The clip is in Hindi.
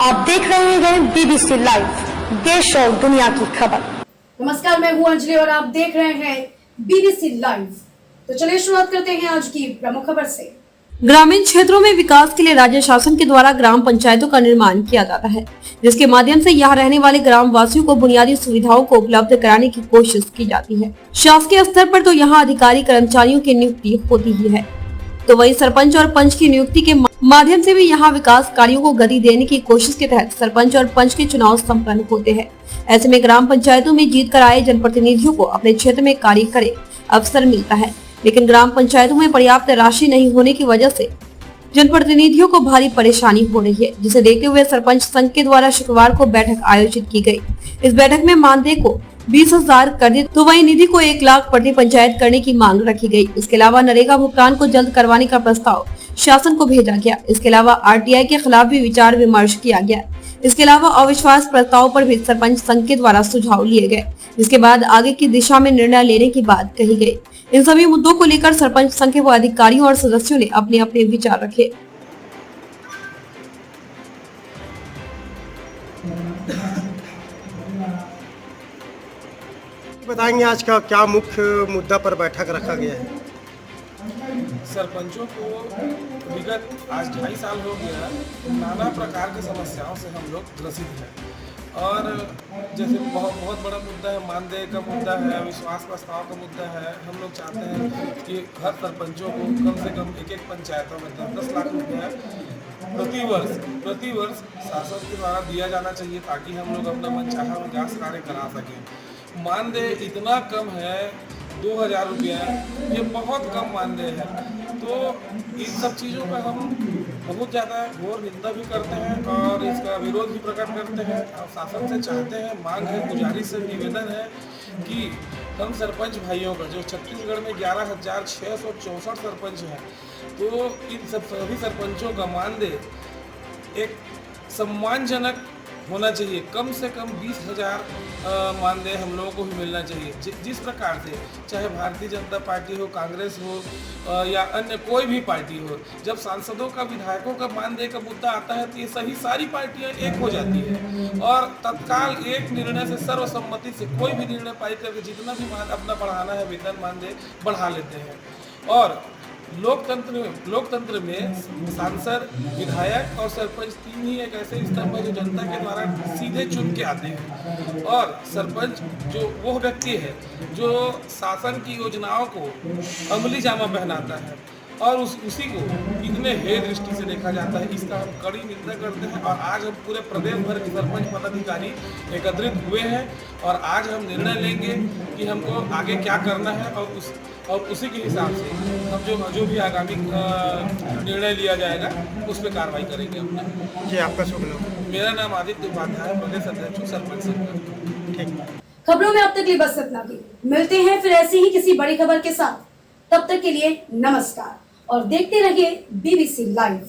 आप देख रहे हैं बीबीसी लाइव, देश और दुनिया की खबर। नमस्कार, मैं हूं अंजलि और आप देख रहे हैं बीबीसी लाइव। तो चलिए शुरुआत करते हैं आज की प्रमुख खबर से। ग्रामीण क्षेत्रों में विकास के लिए राज्य शासन के द्वारा ग्राम पंचायतों का निर्माण किया जाता है, जिसके माध्यम से यहाँ रहने वाले ग्राम वासियों को बुनियादी सुविधाओं को उपलब्ध कराने की कोशिश की जाती है। शासकीय स्तर पर तो यहाँ अधिकारी कर्मचारियों की नियुक्ति होती ही है, तो वहीं सरपंच और पंच की नियुक्ति के माध्यम से भी यहाँ विकास कार्यों को गति देने की कोशिश के तहत सरपंच और पंच के चुनाव संपन्न होते हैं। ऐसे में ग्राम पंचायतों में जीत कर आए जनप्रतिनिधियों को अपने क्षेत्र में कार्य करे अवसर मिलता है, लेकिन ग्राम पंचायतों में पर्याप्त राशि नहीं होने की वजह से जनप्रतिनिधियों को भारी परेशानी हो रही है, जिसे देखते हुए सरपंच संघ के द्वारा शुक्रवार को बैठक आयोजित की गई। इस बैठक में मानदेय को 20,000 कर दी, तो वही निधि को 1 लाख प्रति पंचायत करने की मांग रखी गई। इसके अलावा नरेगा भुगतान को जल्द करवाने का प्रस्ताव शासन को भेजा गया। इसके अलावा RTI के खिलाफ भी विचार विमर्श किया गया। इसके अलावा अविश्वास प्रस्ताव पर भी सरपंच संघ के द्वारा सुझाव लिए गए, जिसके बाद आगे की दिशा में निर्णय लेने की बात कही गई। इन सभी मुद्दों को लेकर सरपंच संघ के अधिकारियों और सदस्यों ने अपने अपने विचार रखे। बताएंगे आज का क्या मुख्य मुद्दा पर बैठक रखा गया है? सरपंचों को विगत आज 2.5 साल हो गया, नाना प्रकार की समस्याओं से हम लोग ग्रसित हैं। और जैसे बहुत बड़ा मुद्दा है, मानदेय का मुद्दा है, अविश्वास प्रस्ताव का मुद्दा है। हम लोग चाहते हैं कि हर सरपंचों को कम से कम एक पंचायतों में 10 लाख रुपया प्रति वर्ष शासन के द्वारा दिया जाना चाहिए, ताकि हम लोग अपना मनचाहा विकास कार्य करा सकें। मानदेय इतना कम है, 2,000 रुपया, ये बहुत कम मानदेय है। तो इन सब चीज़ों पर हम बहुत ज़्यादा घोर निंदा भी करते हैं और इसका विरोध भी प्रकट करते हैं और शासन से चाहते हैं, मांग है, गुजारिश से निवेदन है कि हम सरपंच भाइयों का, जो छत्तीसगढ़ में 11,664 सरपंच हैं, तो इन सभी सरपंचों का मानदेय एक सम्मानजनक होना चाहिए। कम से कम 20,000 मानदेय हम लोगों को भी मिलना चाहिए। जिस प्रकार से चाहे भारतीय जनता पार्टी हो, कांग्रेस हो या अन्य कोई भी पार्टी हो, जब सांसदों का, विधायकों का मानदेय का मुद्दा आता है तो ये सारी पार्टियां एक हो जाती है और तत्काल एक निर्णय से, सर्वसम्मति से कोई भी निर्णय पारित करके जितना भी अपना बढ़ाना है वेतन मानदेय बढ़ा लेते हैं। और लोकतंत्र में सांसद, विधायक और सरपंच 3 ही एक ऐसे स्तंभ है जो जनता के द्वारा सीधे चुन के आते हैं। और सरपंच जो वो व्यक्ति है जो शासन की योजनाओं को अमली जामा पहनाता है और उसी को इतने हे दृष्टि से देखा जाता है, इसका हम कड़ी निंदा करते हैं। और आज हम पूरे प्रदेश भर के सरपंच पदाधिकारी एकत्रित हुए हैं और आज हम निर्णय लेंगे कि हमको आगे क्या करना है और उसी के हिसाब से हम जो भी आगामी निर्णय लिया जाएगा उस पर कार्रवाई करेंगे अपना। जी, आपका शुभ नाम? मेरा नाम आदित्य उपाध्याय, प्रदेश अध्यक्ष सरपंच संघ। ठीक, खबरों में अब तक बस इतना ही। मिलते हैं फिर ऐसी ही किसी बड़ी खबर के साथ। तब तक के लिए नमस्कार और देखते रहिए बीबीसी लाइव।